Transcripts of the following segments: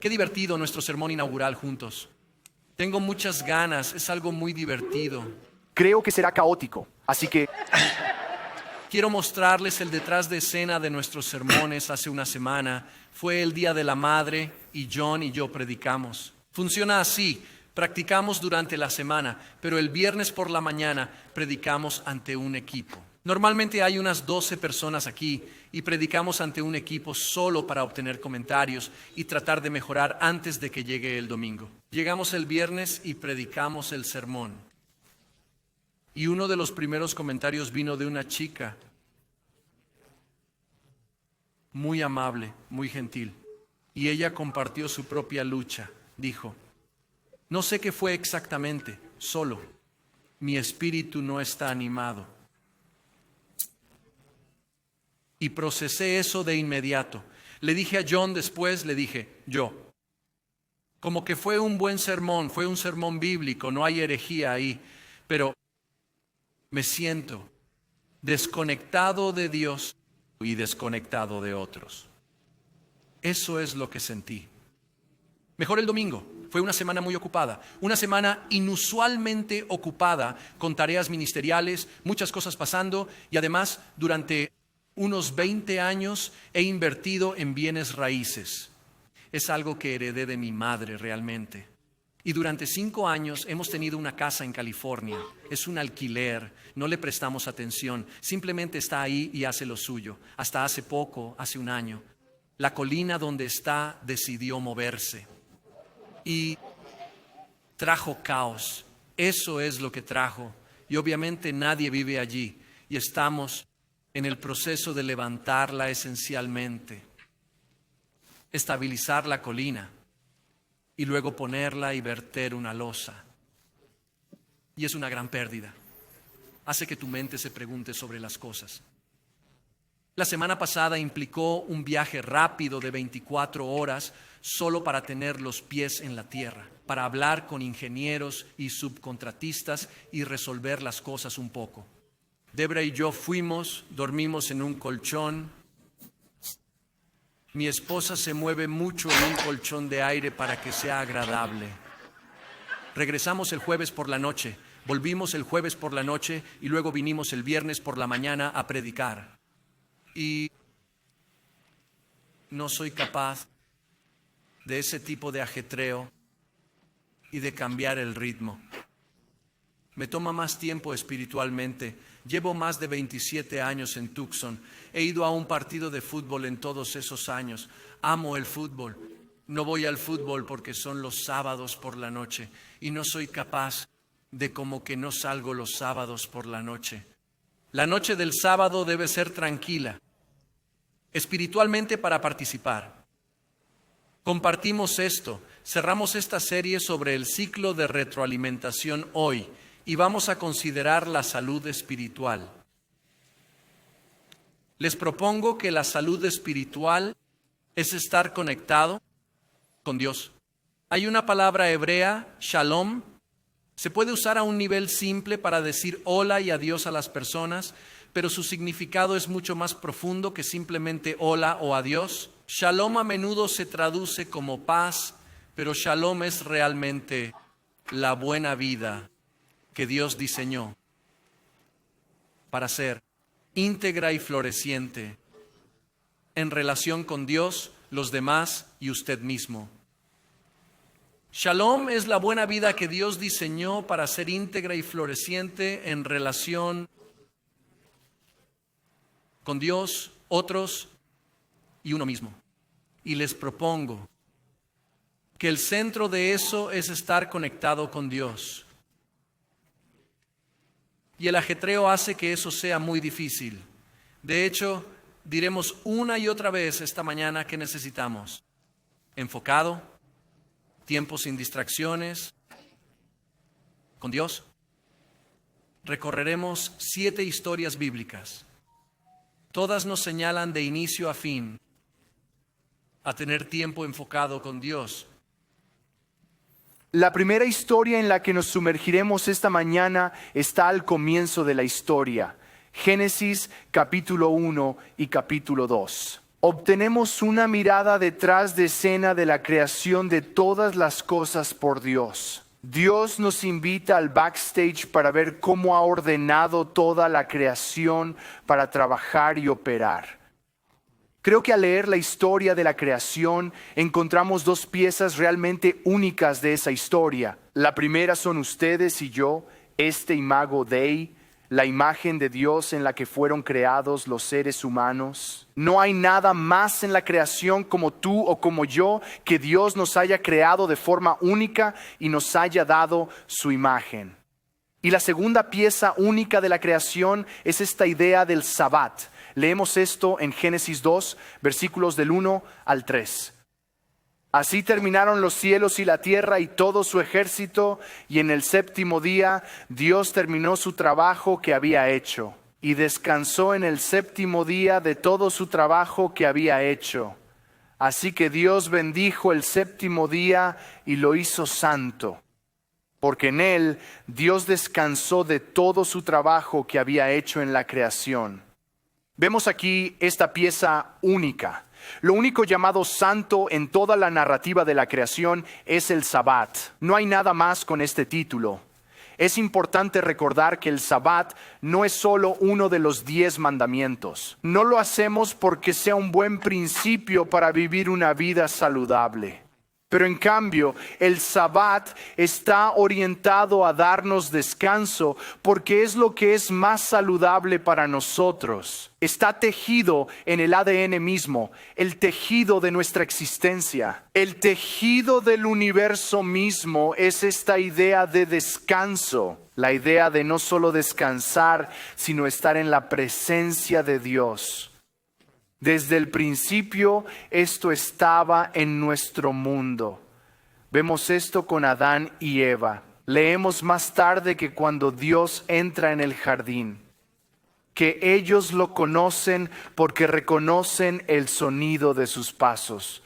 Qué divertido nuestro sermón inaugural juntos. Tengo muchas ganas, es algo muy divertido. Creo que será caótico, así que Quiero mostrarles el detrás de escena de nuestros sermones hace una semana. Fue el Día de la Madre y John y yo predicamos. Funciona así, practicamos durante la semana, pero el viernes por la mañana predicamos ante un equipo. Normalmente hay unas 12 personas aquí y predicamos ante un equipo solo para obtener comentarios y tratar de mejorar antes de que llegue el domingo. Llegamos el viernes y predicamos el sermón. Y uno de los primeros comentarios vino de una chica muy amable, muy gentil. Y ella compartió su propia lucha. Dijo, no sé qué fue exactamente, solo mi espíritu no está animado. Y procesé eso de inmediato. Le dije a John después, como que fue un buen sermón, fue un sermón bíblico, no hay herejía ahí, pero me siento desconectado de Dios y desconectado de otros. Eso es lo que sentí. Mejor el domingo. Fue una semana muy ocupada, una semana inusualmente ocupada con tareas ministeriales, muchas cosas pasando y además durante unos 20 años he invertido en bienes raíces. Es algo que heredé de mi madre realmente. Y durante 5 años hemos tenido una casa en California. Es un alquiler, no le prestamos atención, simplemente está ahí y hace lo suyo. Hasta hace poco, hace un año, la colina donde está decidió moverse. Y trajo caos. Eso es lo que trajo. Y obviamente nadie vive allí. Y estamos en el proceso de levantarla esencialmente. Estabilizar la colina. Y luego ponerla y verter una losa. Y es una gran pérdida. Hace que tu mente se pregunte sobre las cosas. La semana pasada implicó un viaje rápido de 24 horas solo para tener los pies en la tierra, para hablar con ingenieros y subcontratistas y resolver las cosas un poco. Debra y yo fuimos, dormimos en un colchón. Mi esposa se mueve mucho en un colchón de aire para que sea agradable. Regresamos el jueves por la noche, volvimos el jueves por la noche y luego vinimos el viernes por la mañana a predicar. Y no soy capaz de ese tipo de ajetreo y de cambiar el ritmo. Me toma más tiempo espiritualmente. Llevo más de 27 años en Tucson. He ido a un partido de fútbol en todos esos años. Amo el fútbol. No voy al fútbol porque son los sábados por la noche. Y no soy capaz de como que no salgo los sábados por la noche. La noche del sábado debe ser tranquila, espiritualmente para participar. Compartimos esto. Cerramos esta serie sobre el ciclo de retroalimentación hoy. Y vamos a considerar la salud espiritual. Les propongo que la salud espiritual es estar conectado con Dios. Hay una palabra hebrea, shalom. Se puede usar a un nivel simple para decir hola y adiós a las personas, pero su significado es mucho más profundo que simplemente hola o adiós. Shalom a menudo se traduce como paz, pero shalom es realmente la buena vida que Dios diseñó para ser íntegra y floreciente en relación con Dios, los demás y usted mismo. Shalom es la buena vida que Dios diseñó para ser íntegra y floreciente en relación con Dios, otros y uno mismo. Y les propongo que el centro de eso es estar conectado con Dios. Y el ajetreo hace que eso sea muy difícil. De hecho, diremos una y otra vez esta mañana que necesitamos. Enfocado, tiempo sin distracciones, con Dios. Recorreremos 7 historias bíblicas. Todas nos señalan de inicio a fin a tener tiempo enfocado con Dios. la primera historia en la que nos sumergiremos esta mañana está al comienzo de la historia. Génesis capítulo 1 y capítulo 2. obtenemos una mirada detrás de escena de la creación de todas las cosas por Dios. Dios nos invita al backstage para ver cómo ha ordenado toda la creación para trabajar y operar. Creo que al leer la historia de la creación encontramos dos piezas realmente únicas de esa historia. La primera son ustedes y yo, este imago Dei, la imagen de Dios en la que fueron creados los seres humanos. No hay nada más en la creación como tú o como yo que Dios nos haya creado de forma única y nos haya dado su imagen. Y la segunda pieza única de la creación es esta idea del Sabbat. Leemos esto en Génesis 2, versículos del 1 al 3. Así terminaron los cielos y la tierra y todo su ejército, y en el séptimo día Dios terminó su trabajo que había hecho, y descansó en el séptimo día de todo su trabajo que había hecho. Así que Dios bendijo el séptimo día y lo hizo santo, porque en él Dios descansó de todo su trabajo que había hecho en la creación. Vemos aquí esta pieza única. Lo único llamado santo en toda la narrativa de la creación es el Sabbat. No hay nada más con este título. Es importante recordar que el Sabbat no es solo uno de los 10 mandamientos. No lo hacemos porque sea un buen principio para vivir una vida saludable. Pero en cambio, el Sabbat está orientado a darnos descanso porque es lo que es más saludable para nosotros. Está tejido en el ADN mismo, el tejido de nuestra existencia. El tejido del universo mismo es esta idea de descanso. La idea de no solo descansar, sino estar en la presencia de Dios. Desde el principio esto estaba en nuestro mundo. Vemos esto con Adán y Eva. Leemos más tarde que cuando Dios entra en el jardín, que ellos lo conocen porque reconocen el sonido de sus pasos.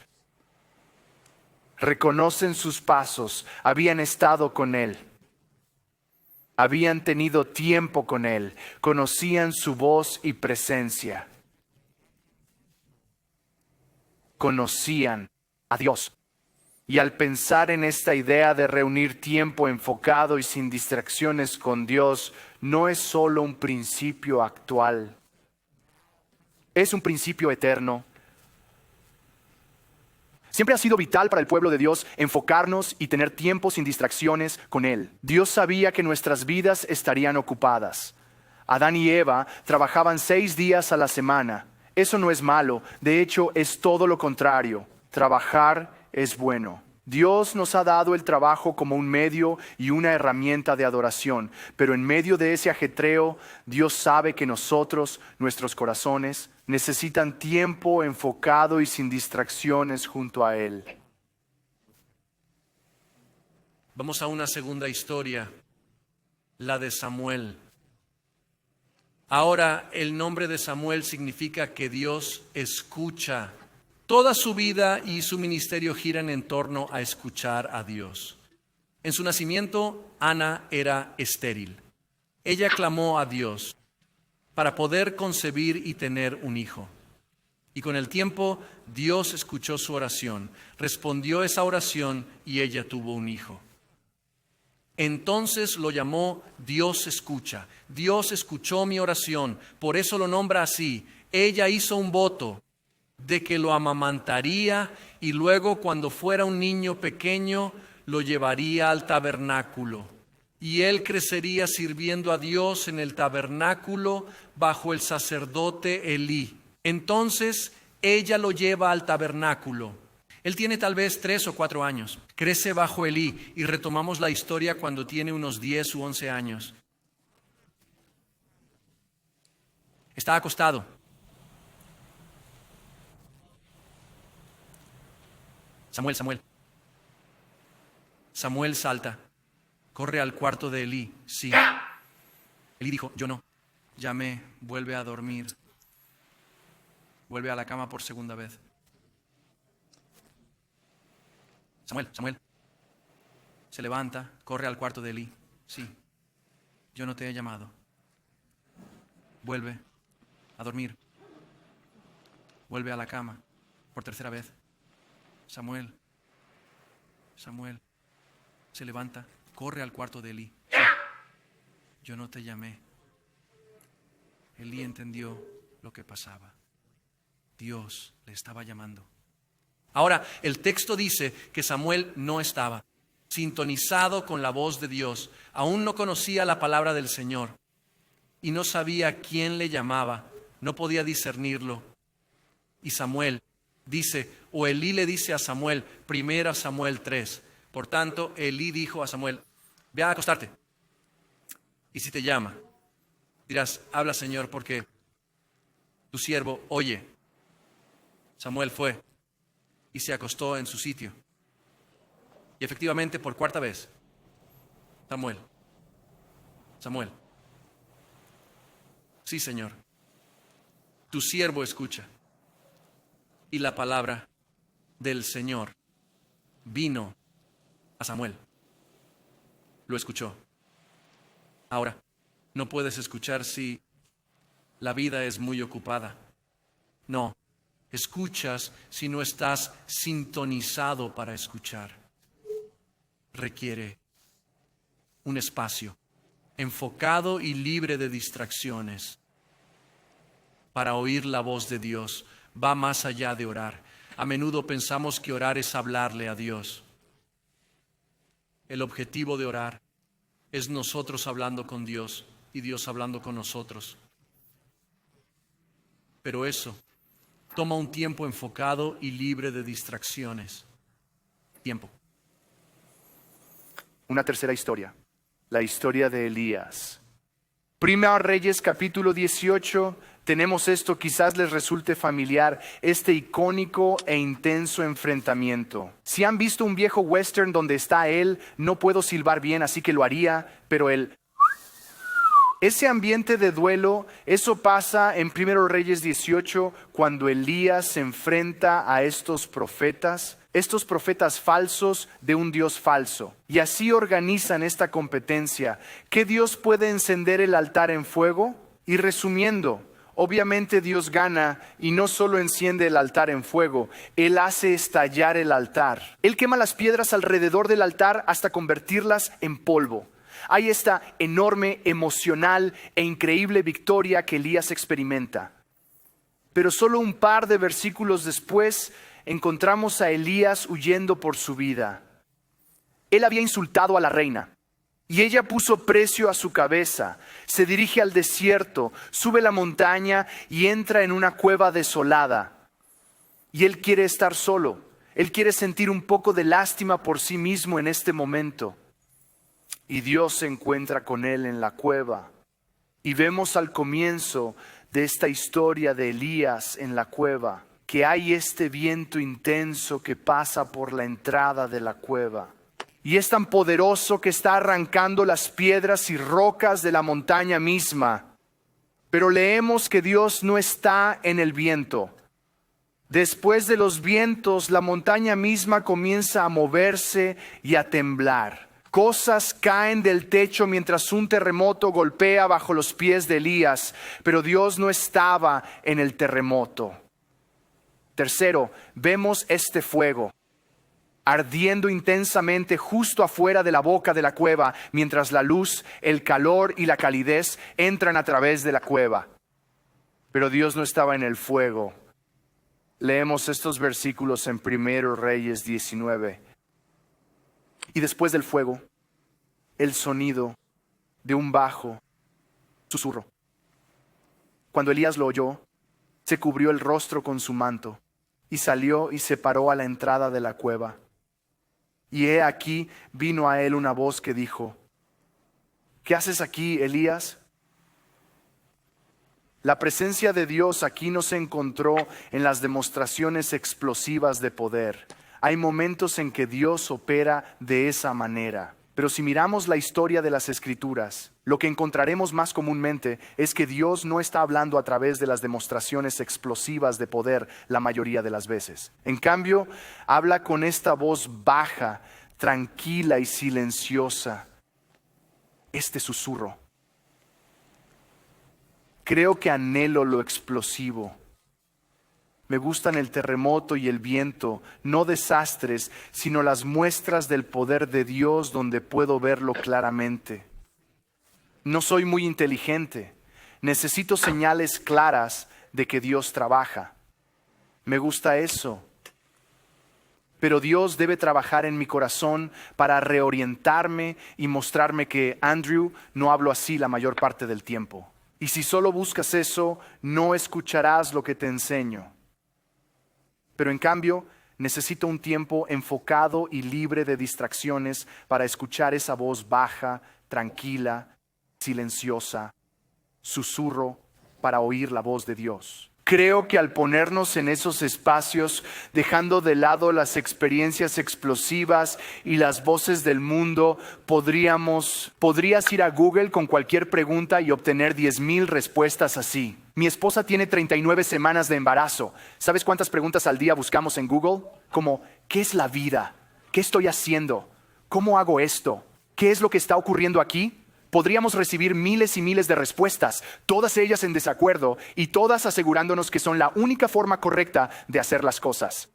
Reconocen sus pasos, habían estado con Él. Habían tenido tiempo con Él, conocían su voz y presencia. Conocían a Dios. Y al pensar en esta idea de reunir tiempo enfocado y sin distracciones con Dios, no es solo un principio actual, es un principio eterno. Siempre ha sido vital para el pueblo de Dios enfocarnos y tener tiempo sin distracciones con Él. Dios sabía que nuestras vidas estarían ocupadas. Adán y Eva trabajaban 6 días a la semana. Eso no es malo, de hecho es todo lo contrario. Trabajar es bueno. Dios nos ha dado el trabajo como un medio y una herramienta de adoración, pero en medio de ese ajetreo, Dios sabe que nosotros, nuestros corazones, necesitan tiempo enfocado y sin distracciones junto a Él. Vamos a una segunda historia, la de Samuel. Ahora, el nombre de Samuel significa que Dios escucha. Toda su vida y su ministerio giran en torno a escuchar a Dios. En su nacimiento, Ana era estéril. Ella clamó a Dios para poder concebir y tener un hijo. Y con el tiempo, Dios escuchó su oración, respondió esa oración y ella tuvo un hijo. Entonces lo llamó Dios escucha. Dios escuchó mi oración, por eso lo nombra así. Ella hizo un voto de que lo amamantaría y luego cuando fuera un niño pequeño lo llevaría al tabernáculo. Y él crecería sirviendo a Dios en el tabernáculo bajo el sacerdote Elí. Entonces ella lo lleva al tabernáculo. Él tiene tal vez 3 o 4 años. Crece bajo Elí y retomamos la historia cuando tiene unos 10 u 11 años. Está acostado. Samuel. Samuel salta, corre al cuarto de Elí. Sí. Elí dijo, yo no. Llamé, vuelve a dormir. Vuelve a la cama por segunda vez. Samuel. Se levanta, corre al cuarto de Elí. Sí, yo no te he llamado. Vuelve a dormir. vuelve a la cama por tercera vez. Samuel, Samuel, se levanta, corre al cuarto de Elí. Yo no te llamé. Elí entendió lo que pasaba. Dios le estaba llamando. Ahora, el texto dice que Samuel no estaba sintonizado con la voz de Dios. Aún no conocía la palabra del Señor y no sabía quién le llamaba. No podía discernirlo. Y Samuel dice, o Elí le dice a Samuel, 1 Samuel 3. Por tanto, Elí dijo a Samuel, ve a acostarte. Y si te llama, dirás, habla Señor, porque tu siervo oye. Samuel fue y se acostó en su sitio. Y efectivamente, por cuarta vez, Samuel, Samuel, sí Señor, tu siervo escucha. Y la palabra del Señor vino a Samuel. Lo escuchó. Ahora, no puedes escuchar si la vida es muy ocupada. No, escuchas si no estás sintonizado para escuchar. Requiere un espacio enfocado y libre de distracciones para oír la voz de Dios. Va más allá de orar. A menudo pensamos que orar es hablarle a Dios. El objetivo de orar es nosotros hablando con Dios y Dios hablando con nosotros. Pero eso toma un tiempo enfocado y libre de distracciones. Tiempo. Una tercera historia, la historia de Elías. Primera Reyes capítulo 18, tenemos esto, quizás les resulte familiar, este icónico e intenso enfrentamiento. Si han visto un viejo western donde está él, no puedo silbar bien, así que lo haría, pero ese ambiente de duelo, eso pasa en Primero Reyes 18, cuando Elías se enfrenta a estos profetas falsos de un Dios falso. Y así organizan esta competencia. ¿Qué Dios puede encender el altar en fuego? Y resumiendo, obviamente Dios gana y no solo enciende el altar en fuego, Él hace estallar el altar. Él quema las piedras alrededor del altar hasta convertirlas en polvo. Hay esta enorme, emocional e increíble victoria que Elías experimenta. Pero solo un par de versículos después encontramos a Elías huyendo por su vida. Él había insultado a la reina y ella puso precio a su cabeza. Se dirige al desierto, sube la montaña y entra en una cueva desolada. Y él quiere estar solo. Él quiere sentir un poco de lástima por sí mismo en este momento. Y Dios se encuentra con él en la cueva. Y vemos al comienzo de esta historia de Elías en la cueva, que hay este viento intenso que pasa por la entrada de la cueva. Y es tan poderoso que está arrancando las piedras y rocas de la montaña misma. Pero leemos que Dios no está en el viento. Después de los vientos, la montaña misma comienza a moverse y a temblar. Cosas caen del techo mientras un terremoto golpea bajo los pies de Elías, pero Dios no estaba en el terremoto. Tercero, vemos este fuego ardiendo intensamente justo afuera de la boca de la cueva, mientras la luz, el calor y la calidez entran a través de la cueva. Pero Dios no estaba en el fuego. Leemos estos versículos en 1 Reyes 19. Y después del fuego, el sonido de un bajo susurro. Cuando Elías lo oyó, se cubrió el rostro con su manto y salió y se paró a la entrada de la cueva. Y he aquí vino a él una voz que dijo: ¿qué haces aquí, Elías? La presencia de Dios aquí no se encontró en las demostraciones explosivas de poder. Hay momentos en que Dios opera de esa manera. Pero si miramos la historia de las Escrituras, lo que encontraremos más comúnmente es que Dios no está hablando a través de las demostraciones explosivas de poder la mayoría de las veces. En cambio, habla con esta voz baja, tranquila y silenciosa. Este susurro. Creo que anhelo lo explosivo. Me gustan el terremoto y el viento, no desastres, sino las muestras del poder de Dios donde puedo verlo claramente. No soy muy inteligente. Necesito señales claras de que Dios trabaja. Me gusta eso. Pero Dios debe trabajar en mi corazón para reorientarme y mostrarme que, Andrew, no hablo así la mayor parte del tiempo. Y si solo buscas eso, no escucharás lo que te enseño. Pero en cambio, necesito un tiempo enfocado y libre de distracciones para escuchar esa voz baja, tranquila, silenciosa, susurro para oír la voz de Dios. Creo que al ponernos en esos espacios, dejando de lado las experiencias explosivas y las voces del mundo, podrías ir a Google con cualquier pregunta y obtener 10,000 respuestas así. Mi esposa tiene 39 semanas de embarazo. ¿Sabes cuántas preguntas al día buscamos en Google? Como, ¿qué es la vida? ¿Qué estoy haciendo? ¿Cómo hago esto? ¿Qué es lo que está ocurriendo aquí? Podríamos recibir miles y miles de respuestas, todas ellas en desacuerdo y todas asegurándonos que son la única forma correcta de hacer las cosas.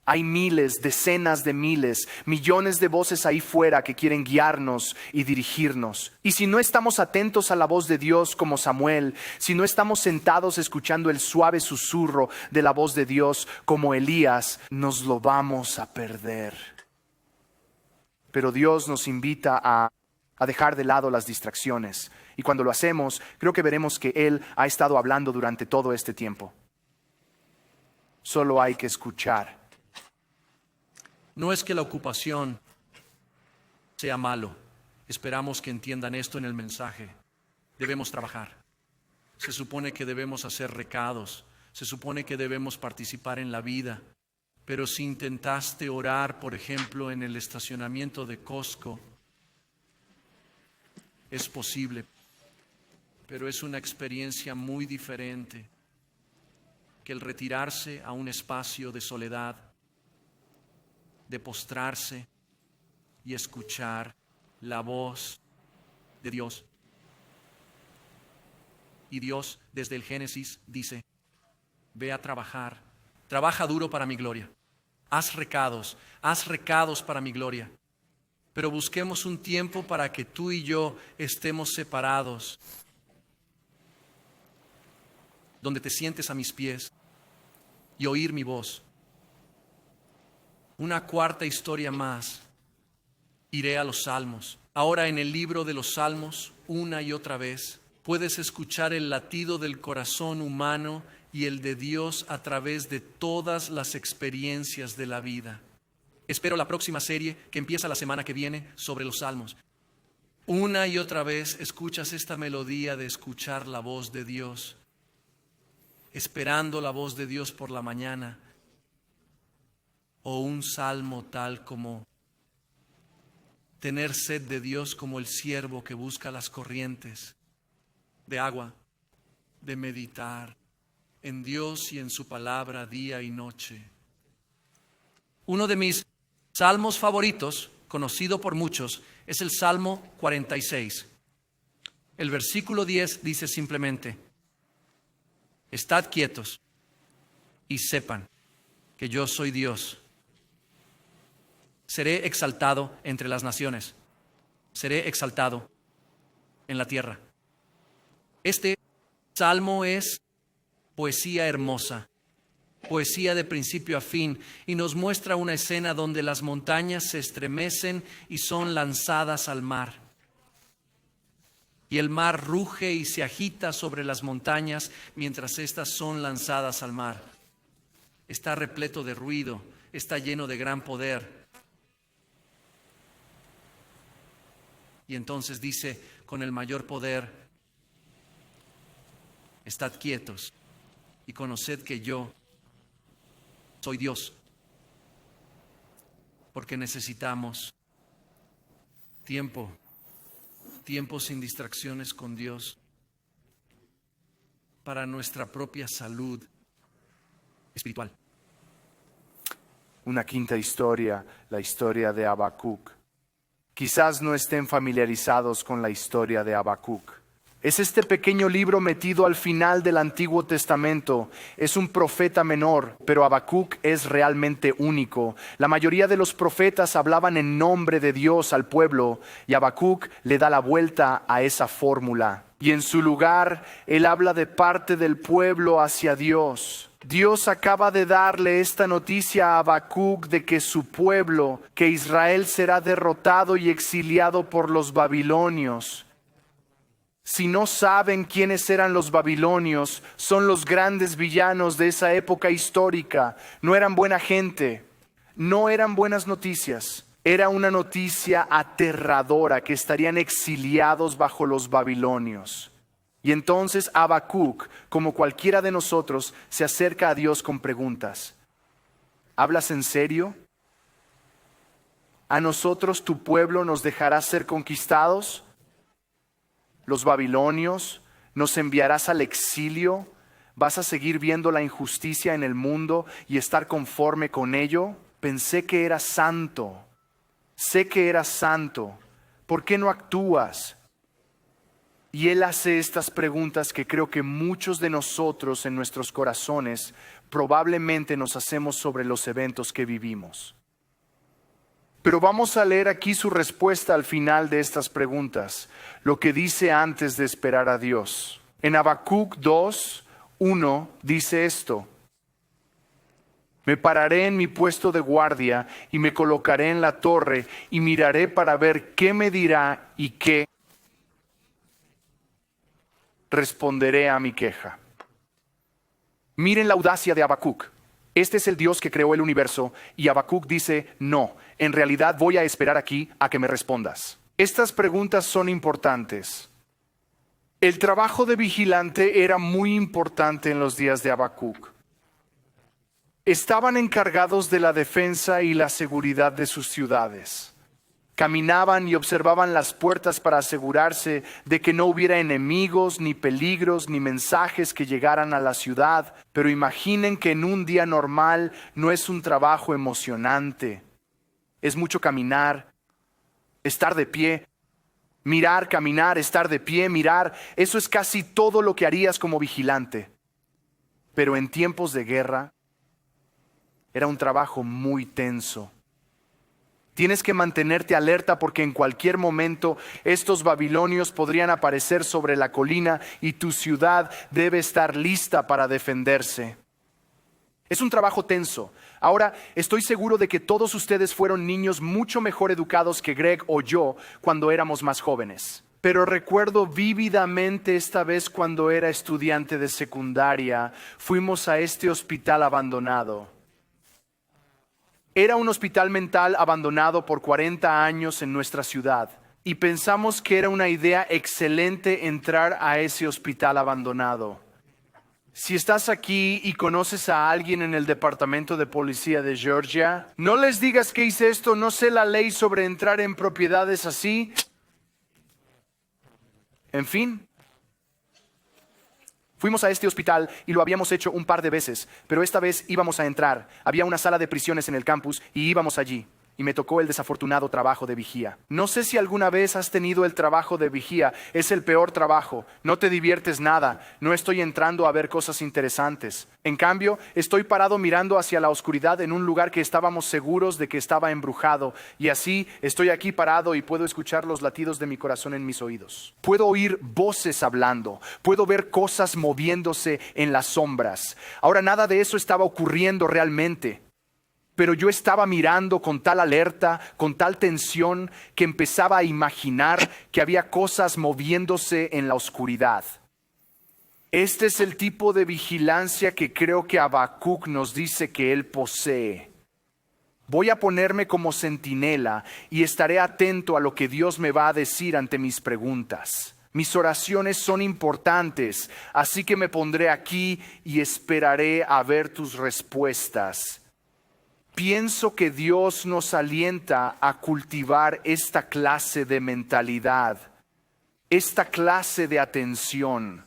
Hay miles, decenas de miles, millones de voces ahí fuera que quieren guiarnos y dirigirnos. Y si no estamos atentos a la voz de Dios como Samuel, si no estamos sentados escuchando el suave susurro de la voz de Dios como Elías, nos lo vamos a perder. Pero Dios nos invita a dejar de lado las distracciones. Y cuando lo hacemos, creo que veremos que Él ha estado hablando durante todo este tiempo. Solo hay que escuchar. No es que la ocupación sea malo. Esperamos que entiendan esto en el mensaje. Debemos trabajar. Se supone que debemos hacer recados. Se supone que debemos participar en la vida. Pero si intentaste orar, por ejemplo, en el estacionamiento de Costco, es posible, pero es una experiencia muy diferente que el retirarse a un espacio de soledad, de postrarse y escuchar la voz de Dios. Y Dios, desde el Génesis, dice, ve a trabajar, trabaja duro para mi gloria, haz recados para mi gloria. Pero busquemos un tiempo para que tú y yo estemos separados, donde te sientes a mis pies y oír mi voz. Una cuarta historia más. Iré a los Salmos. Ahora en el libro de los Salmos, una y otra vez, puedes escuchar el latido del corazón humano y el de Dios a través de todas las experiencias de la vida. Espero la próxima serie que empieza la semana que viene sobre los Salmos. Una y otra vez escuchas esta melodía de escuchar la voz de Dios, esperando la voz de Dios por la mañana, o un salmo tal como tener sed de Dios como el siervo que busca las corrientes de agua, de meditar en Dios y en su palabra día y noche. Uno de mis salmos favoritos, conocido por muchos, es el Salmo 46. El versículo 10 dice simplemente, estad quietos y sepan que yo soy Dios. Seré exaltado entre las naciones, seré exaltado en la tierra. Este salmo es poesía hermosa, poesía de principio a fin, y nos muestra una escena donde las montañas se estremecen y son lanzadas al mar. Y el mar ruge y se agita sobre las montañas mientras éstas son lanzadas al mar. Está repleto de ruido, está lleno de gran poder. Y entonces dice, con el mayor poder, estad quietos y conoced que yo soy Dios, porque necesitamos tiempo sin distracciones con Dios para nuestra propia salud espiritual. Una quinta historia, la historia de Habacuc. Quizás no estén familiarizados con la historia de Habacuc. Es este pequeño libro metido al final del Antiguo Testamento. Es un profeta menor, pero Habacuc es realmente único. La mayoría de los profetas hablaban en nombre de Dios al pueblo y Habacuc le da la vuelta a esa fórmula. Y en su lugar, él habla de parte del pueblo hacia Dios. Dios acaba de darle esta noticia a Habacuc de que su pueblo, que Israel será derrotado y exiliado por los babilonios. Si no saben quiénes eran los babilonios, son los grandes villanos de esa época histórica. No eran buena gente, no eran buenas noticias. Era una noticia aterradora que estarían exiliados bajo los babilonios. Y entonces Habacuc, como cualquiera de nosotros, se acerca a Dios con preguntas. ¿Hablas en serio? ¿A nosotros tu pueblo nos dejará ser conquistados? ¿Los babilonios? ¿Nos enviarás al exilio? ¿Vas a seguir viendo la injusticia en el mundo y estar conforme con ello? Pensé que eras santo. Sé que eras santo. ¿Por qué no actúas? Y él hace estas preguntas que creo que muchos de nosotros en nuestros corazones probablemente nos hacemos sobre los eventos que vivimos. Pero vamos a leer aquí su respuesta al final de estas preguntas, lo que dice antes de esperar a Dios. En Habacuc 2:1 dice esto: Me pararé en mi puesto de guardia y me colocaré en la torre y miraré para ver qué me dirá y qué responderé a mi queja. Miren la audacia de Habacuc. Este es el Dios que creó el universo y Habacuc dice, no, en realidad voy a esperar aquí a que me respondas. Estas preguntas son importantes. El trabajo de vigilante era muy importante en los días de Habacuc. Estaban encargados de la defensa y la seguridad de sus ciudades. Caminaban y observaban las puertas para asegurarse de que no hubiera enemigos, ni peligros, ni mensajes que llegaran a la ciudad. Pero imaginen que en un día normal no es un trabajo emocionante. Es mucho caminar, estar de pie, mirar, caminar, estar de pie, mirar. Eso es casi todo lo que harías como vigilante. Pero en tiempos de guerra era un trabajo muy tenso. Tienes que mantenerte alerta porque en cualquier momento estos babilonios podrían aparecer sobre la colina y tu ciudad debe estar lista para defenderse. Es un trabajo tenso. Ahora, estoy seguro de que todos ustedes fueron niños mucho mejor educados que Greg o yo cuando éramos más jóvenes. Pero recuerdo vívidamente esta vez cuando era estudiante de secundaria, fuimos a este hospital abandonado. Era un hospital mental abandonado por 40 años en nuestra ciudad y pensamos que era una idea excelente entrar a ese hospital abandonado. Si estás aquí y conoces a alguien en el departamento de policía de Georgia, no les digas que hice esto, no sé la ley sobre entrar en propiedades así. En fin. Fuimos a este hospital y lo habíamos hecho un par de veces, pero esta vez íbamos a entrar. Había una sala de prisiones en el campus y íbamos allí. Y me tocó el desafortunado trabajo de vigía. No sé si alguna vez has tenido el trabajo de vigía. Es el peor trabajo. No te diviertes nada. No estoy entrando a ver cosas interesantes. En cambio, estoy parado mirando hacia la oscuridad en un lugar que estábamos seguros de que estaba embrujado. Y así estoy aquí parado y puedo escuchar los latidos de mi corazón en mis oídos. Puedo oír voces hablando. Puedo ver cosas moviéndose en las sombras. Ahora, nada de eso estaba ocurriendo realmente. Pero yo estaba mirando con tal alerta, con tal tensión, que empezaba a imaginar que había cosas moviéndose en la oscuridad. Este es el tipo de vigilancia que creo que Habacuc nos dice que él posee. Voy a ponerme como centinela y estaré atento a lo que Dios me va a decir ante mis preguntas. Mis oraciones son importantes, así que me pondré aquí y esperaré a ver tus respuestas. Pienso que Dios nos alienta a cultivar esta clase de mentalidad, esta clase de atención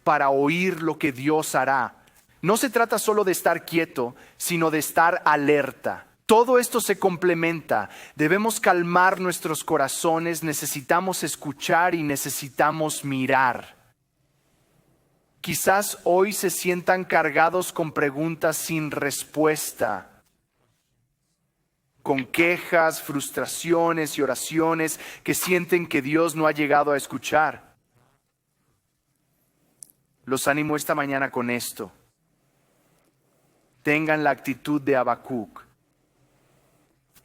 para oír lo que Dios hará. No se trata solo de estar quieto, sino de estar alerta. Todo esto se complementa. Debemos calmar nuestros corazones, necesitamos escuchar y necesitamos mirar. Quizás hoy se sientan cargados con preguntas sin respuesta, con quejas, frustraciones y oraciones que sienten que Dios no ha llegado a escuchar. Los animo esta mañana con esto. Tengan la actitud de Habacuc.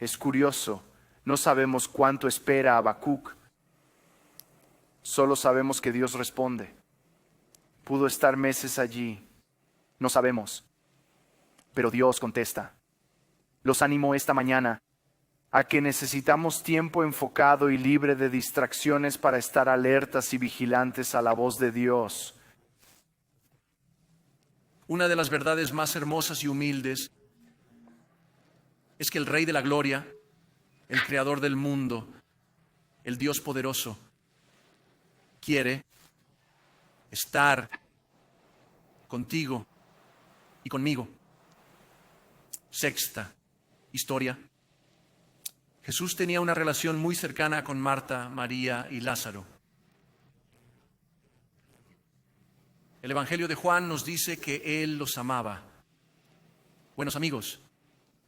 Es curioso, no sabemos cuánto espera Habacuc. Solo sabemos que Dios responde. Pudo estar meses allí, no sabemos, pero Dios contesta. Los animo esta mañana a que necesitamos tiempo enfocado y libre de distracciones para estar alertas y vigilantes a la voz de Dios. Una de las verdades más hermosas y humildes es que el Rey de la Gloria, el Creador del mundo, el Dios poderoso, quiere estar contigo y conmigo. Sexta historia. Jesús tenía una relación muy cercana con Marta, María y Lázaro. El Evangelio de Juan nos dice que Él los amaba. Buenos amigos,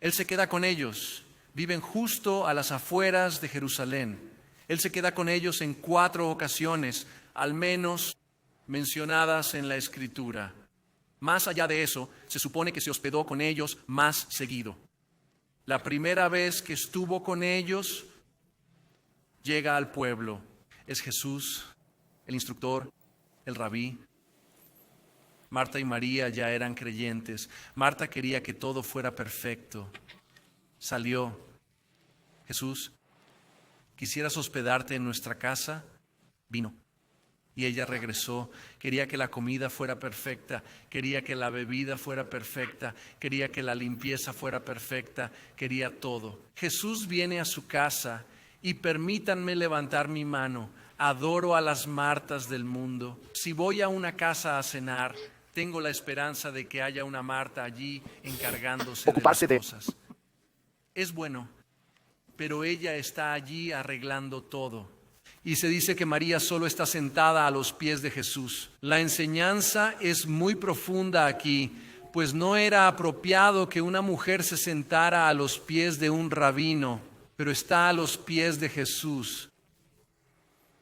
Él se queda con ellos. Viven justo a las afueras de Jerusalén. Él se queda con ellos en 4 ocasiones, al menos mencionadas en la Escritura. Más allá de eso, se supone que se hospedó con ellos más seguido. La primera vez que estuvo con ellos, llega al pueblo. Es Jesús, el instructor, el rabí. Marta y María ya eran creyentes. Marta quería que todo fuera perfecto. Salió. Jesús, ¿quisieras hospedarte en nuestra casa? Vino. Y ella regresó. Quería que la comida fuera perfecta, quería que la bebida fuera perfecta, quería que la limpieza fuera perfecta, quería todo. Jesús viene a su casa y permítanme levantar mi mano. Adoro a las Martas del mundo. Si voy a una casa a cenar, tengo la esperanza de que haya una Marta allí encargándose de las cosas. Es bueno, pero ella está allí arreglando todo. Y se dice que María solo está sentada a los pies de Jesús. La enseñanza es muy profunda aquí, pues no era apropiado que una mujer se sentara a los pies de un rabino, pero está a los pies de Jesús,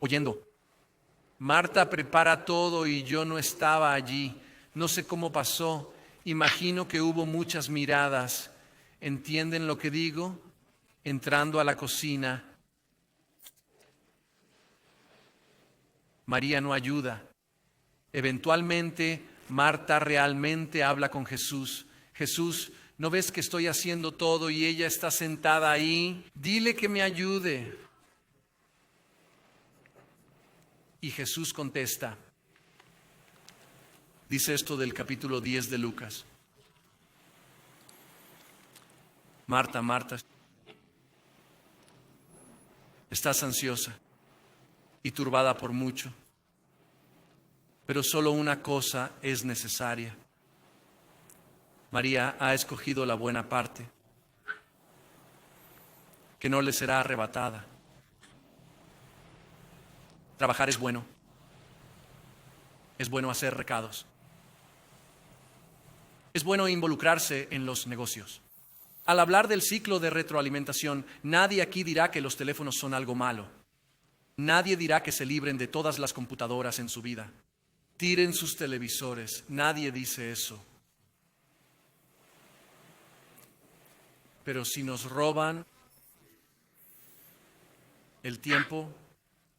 oyendo. Marta prepara todo y yo no estaba allí. No sé cómo pasó. Imagino que hubo muchas miradas. ¿Entienden lo que digo? Entrando a la cocina, María no ayuda. Eventualmente, Marta realmente habla con Jesús. Jesús, ¿no ves que estoy haciendo todo y ella está sentada ahí? Dile que me ayude. Y Jesús contesta. Dice esto del capítulo 10 de Lucas. Marta, Marta, estás ansiosa y turbada por mucho, pero solo una cosa es necesaria. María ha escogido la buena parte, que no le será arrebatada. Trabajar es bueno hacer recados, es bueno involucrarse en los negocios. Al hablar del ciclo de retroalimentación, nadie aquí dirá que los teléfonos son algo malo. Nadie dirá que se libren de todas las computadoras en su vida. Tiren sus televisores. Nadie dice eso. Pero si nos roban el tiempo,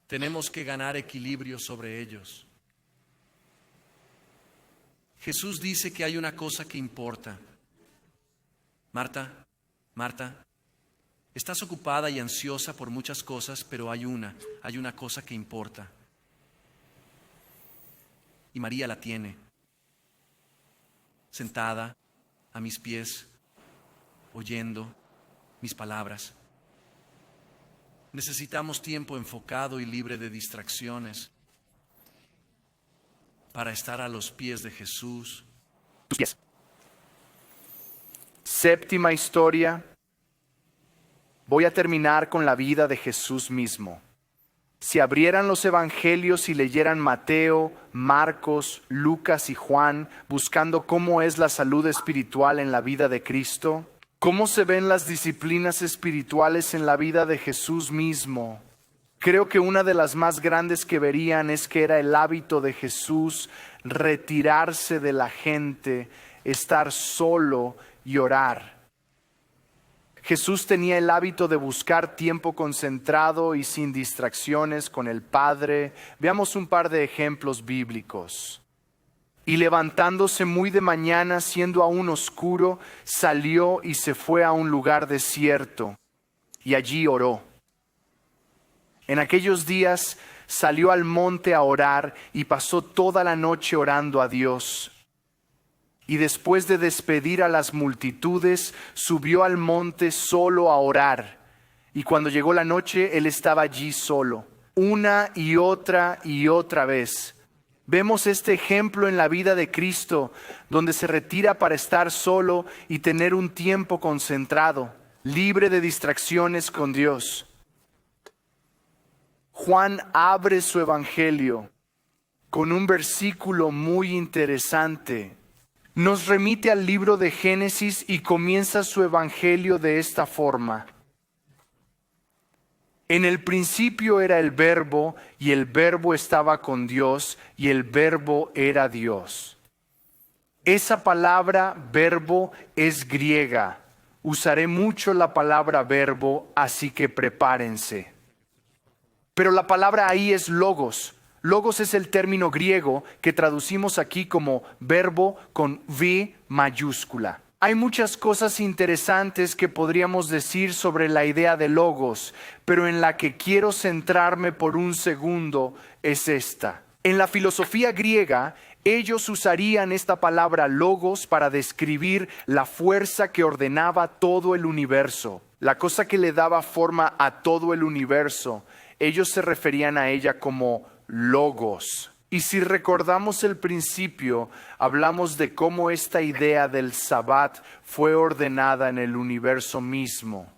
tenemos que ganar equilibrio sobre ellos. Jesús dice que hay una cosa que importa. Marta, Marta, estás ocupada y ansiosa por muchas cosas, pero hay una cosa que importa. Y María la tiene, sentada a mis pies, oyendo mis palabras. Necesitamos tiempo enfocado y libre de distracciones para estar a los pies de Jesús. Tus pies. Séptima historia. Voy a terminar con la vida de Jesús mismo. Si abrieran los evangelios y leyeran Mateo, Marcos, Lucas y Juan, buscando cómo es la salud espiritual en la vida de Cristo, cómo se ven las disciplinas espirituales en la vida de Jesús mismo, creo que una de las más grandes que verían es que era el hábito de Jesús retirarse de la gente, estar solo y orar. Jesús tenía el hábito de buscar tiempo concentrado y sin distracciones con el Padre. Veamos un par de ejemplos bíblicos. Y levantándose muy de mañana, siendo aún oscuro, salió y se fue a un lugar desierto, y allí oró. En aquellos días salió al monte a orar y pasó toda la noche orando a Dios. Y después de despedir a las multitudes, subió al monte solo a orar. Y cuando llegó la noche, él estaba allí solo, una y otra vez. Vemos este ejemplo en la vida de Cristo, donde se retira para estar solo y tener un tiempo concentrado, libre de distracciones con Dios. Juan abre su evangelio con un versículo muy interesante. Nos remite al libro de Génesis y comienza su evangelio de esta forma. En el principio era el Verbo, y el Verbo estaba con Dios, y el Verbo era Dios. Esa palabra verbo es griega. Usaré mucho la palabra verbo, así que prepárense. Pero la palabra ahí es logos. Logos es el término griego que traducimos aquí como verbo con V mayúscula. Hay muchas cosas interesantes que podríamos decir sobre la idea de logos, pero en la que quiero centrarme por un segundo es esta. En la filosofía griega, ellos usarían esta palabra logos para describir la fuerza que ordenaba todo el universo, la cosa que le daba forma a todo el universo. Ellos se referían a ella como logos. Y si recordamos el principio, hablamos de cómo esta idea del Sabbat fue ordenada en el universo mismo,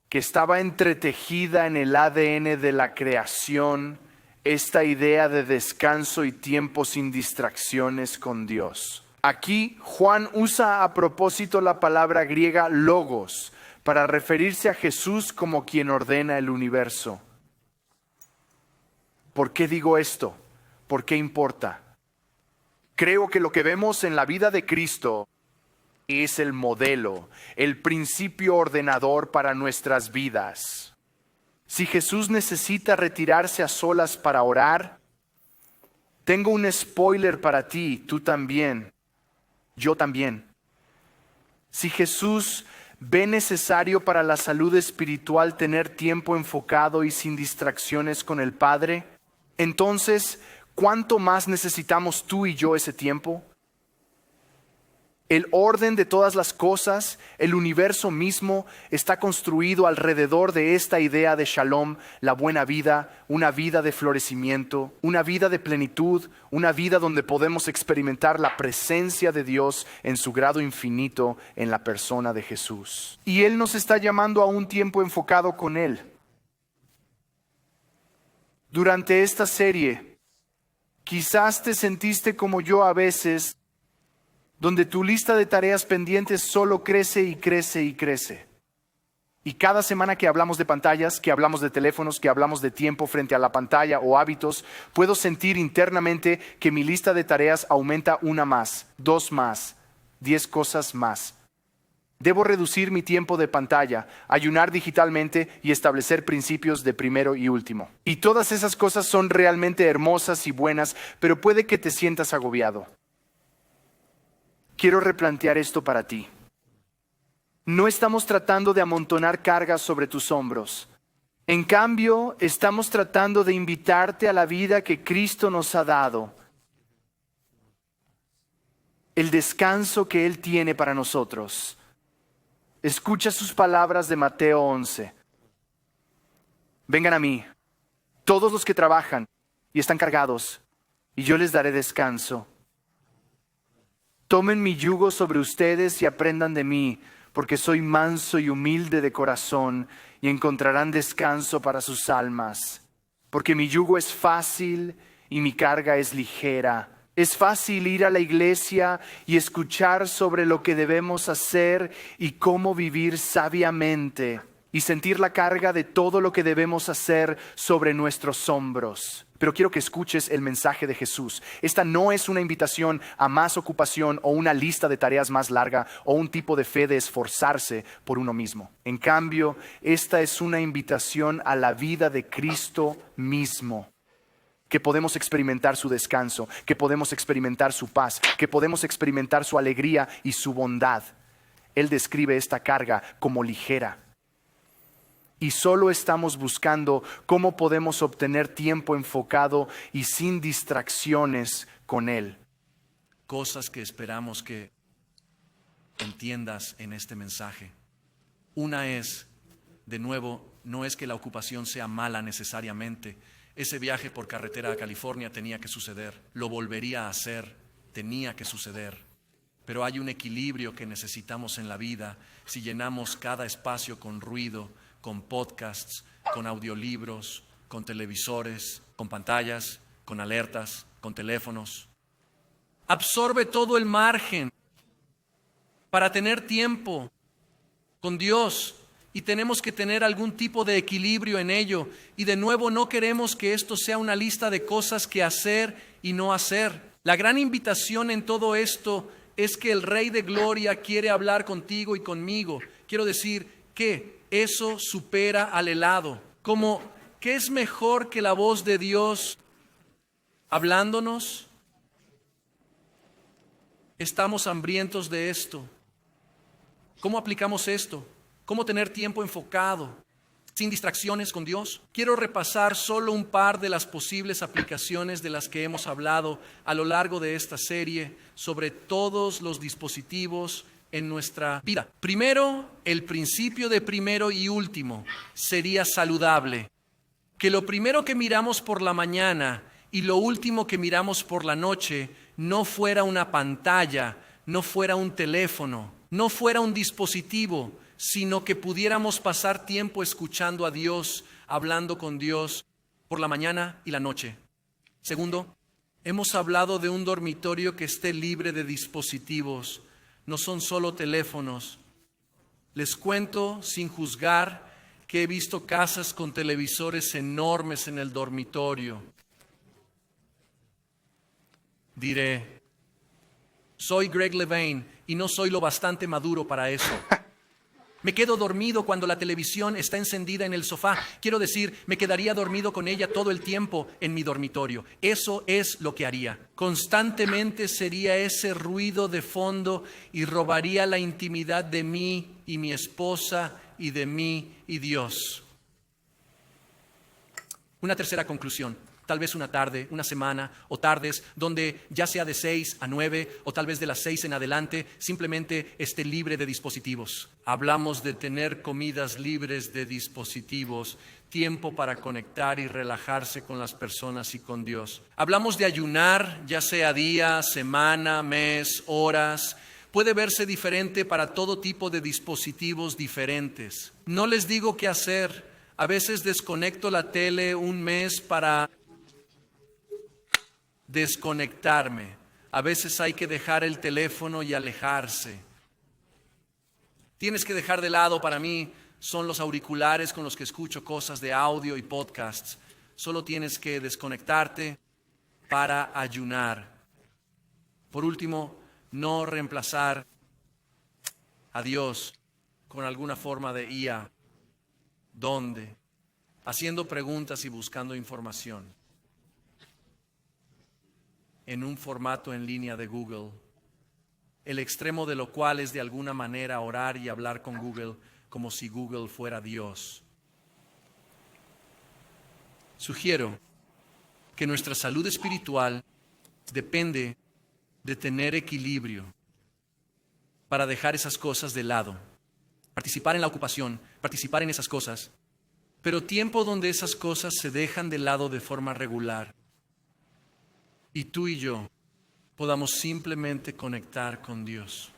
que estaba entretejida en el ADN de la creación, esta idea de descanso y tiempo sin distracciones con Dios. Aquí Juan usa a propósito la palabra griega logos para referirse a Jesús como quien ordena el universo. ¿Por qué digo esto? ¿Por qué importa? Creo que lo que vemos en la vida de Cristo es el modelo, el principio ordenador para nuestras vidas. Si Jesús necesita retirarse a solas para orar, tengo un spoiler para ti, tú también, yo también. Si Jesús ve necesario para la salud espiritual tener tiempo enfocado y sin distracciones con el Padre, entonces, ¿cuánto más necesitamos tú y yo ese tiempo? El orden de todas las cosas, el universo mismo, está construido alrededor de esta idea de shalom, la buena vida, una vida de florecimiento, una vida de plenitud, una vida donde podemos experimentar la presencia de Dios en su grado infinito en la persona de Jesús. Y Él nos está llamando a un tiempo enfocado con Él. Durante esta serie, quizás te sentiste como yo a veces, donde tu lista de tareas pendientes solo crece y crece y crece. Y cada semana que hablamos de pantallas, que hablamos de teléfonos, que hablamos de tiempo frente a la pantalla o hábitos, puedo sentir internamente que mi lista de tareas aumenta una más, 2 más, 10 cosas más. Debo reducir mi tiempo de pantalla, ayunar digitalmente y establecer principios de primero y último. Y todas esas cosas son realmente hermosas y buenas, pero puede que te sientas agobiado. Quiero replantear esto para ti. No estamos tratando de amontonar cargas sobre tus hombros. En cambio, estamos tratando de invitarte a la vida que Cristo nos ha dado. El descanso que Él tiene para nosotros. Escucha sus palabras de Mateo 11. Vengan a mí, todos los que trabajan y están cargados, y yo les daré descanso. Tomen mi yugo sobre ustedes y aprendan de mí, porque soy manso y humilde de corazón, y encontrarán descanso para sus almas. Porque mi yugo es fácil y mi carga es ligera. Es fácil ir a la iglesia y escuchar sobre lo que debemos hacer y cómo vivir sabiamente, y sentir la carga de todo lo que debemos hacer sobre nuestros hombros. Pero quiero que escuches el mensaje de Jesús. Esta no es una invitación a más ocupación o una lista de tareas más larga o un tipo de fe de esforzarse por uno mismo. En cambio, esta es una invitación a la vida de Cristo mismo. Que podemos experimentar su descanso, que podemos experimentar su paz, que podemos experimentar su alegría y su bondad. Él describe esta carga como ligera. Y solo estamos buscando cómo podemos obtener tiempo enfocado y sin distracciones con Él. Cosas que esperamos que entiendas en este mensaje. Una es, de nuevo, no es que la ocupación sea mala necesariamente. Ese viaje por carretera a California tenía que suceder. Lo volvería a hacer, tenía que suceder. Pero hay un equilibrio que necesitamos en la vida si llenamos cada espacio con ruido, con podcasts, con audiolibros, con televisores, con pantallas, con alertas, con teléfonos. Absorbe todo el margen para tener tiempo con Dios, y tenemos que tener algún tipo de equilibrio en ello. Y de nuevo, no queremos que esto sea una lista de cosas que hacer y no hacer. La gran invitación en todo esto es que el Rey de Gloria quiere hablar contigo y conmigo. Quiero decir que eso supera al helado. Como, ¿qué es mejor que la voz de Dios hablándonos? Estamos hambrientos de esto. ¿Cómo aplicamos esto? ¿Cómo tener tiempo enfocado, sin distracciones con Dios? Quiero repasar solo un par de las posibles aplicaciones de las que hemos hablado a lo largo de esta serie sobre todos los dispositivos en nuestra vida. Primero, el principio de primero y último sería saludable. Que lo primero que miramos por la mañana y lo último que miramos por la noche no fuera una pantalla, no fuera un teléfono, no fuera un dispositivo, sino que pudiéramos pasar tiempo escuchando a Dios, hablando con Dios por la mañana y la noche. Segundo, hemos hablado de un dormitorio que esté libre de dispositivos. No son solo teléfonos. Les cuento sin juzgar que he visto casas con televisores enormes en el dormitorio. Diré, soy Greg Levine y no soy lo bastante maduro para eso. Me quedo dormido cuando la televisión está encendida en el sofá. Quiero decir, me quedaría dormido con ella todo el tiempo en mi dormitorio. Eso es lo que haría. Constantemente sería ese ruido de fondo y robaría la intimidad de mí y mi esposa y de mí y Dios. Una tercera conclusión. Tal vez una tarde, una semana o tardes donde ya sea de 6 a 9 o tal vez de las 6 en adelante simplemente esté libre de dispositivos. Hablamos de tener comidas libres de dispositivos, tiempo para conectar y relajarse con las personas y con Dios. Hablamos de ayunar, ya sea día, semana, mes, horas. Puede verse diferente para todo tipo de dispositivos diferentes. No les digo qué hacer. A veces desconecto la tele un mes para desconectarme. A veces hay que dejar el teléfono y alejarse. Tienes que dejar de lado, para mí, son los auriculares con los que escucho cosas de audio y podcasts. Solo tienes que desconectarte para ayunar. Por último, no reemplazar a Dios con alguna forma de IA. ¿Dónde? Haciendo preguntas y buscando información. En un formato en línea de Google, el extremo de lo cual es de alguna manera orar y hablar con Google como si Google fuera Dios. Sugiero que nuestra salud espiritual depende de tener equilibrio para dejar esas cosas de lado, participar en la ocupación, participar en esas cosas, pero tiempo donde esas cosas se dejan de lado de forma regular. Y tú y yo podamos simplemente conectar con Dios.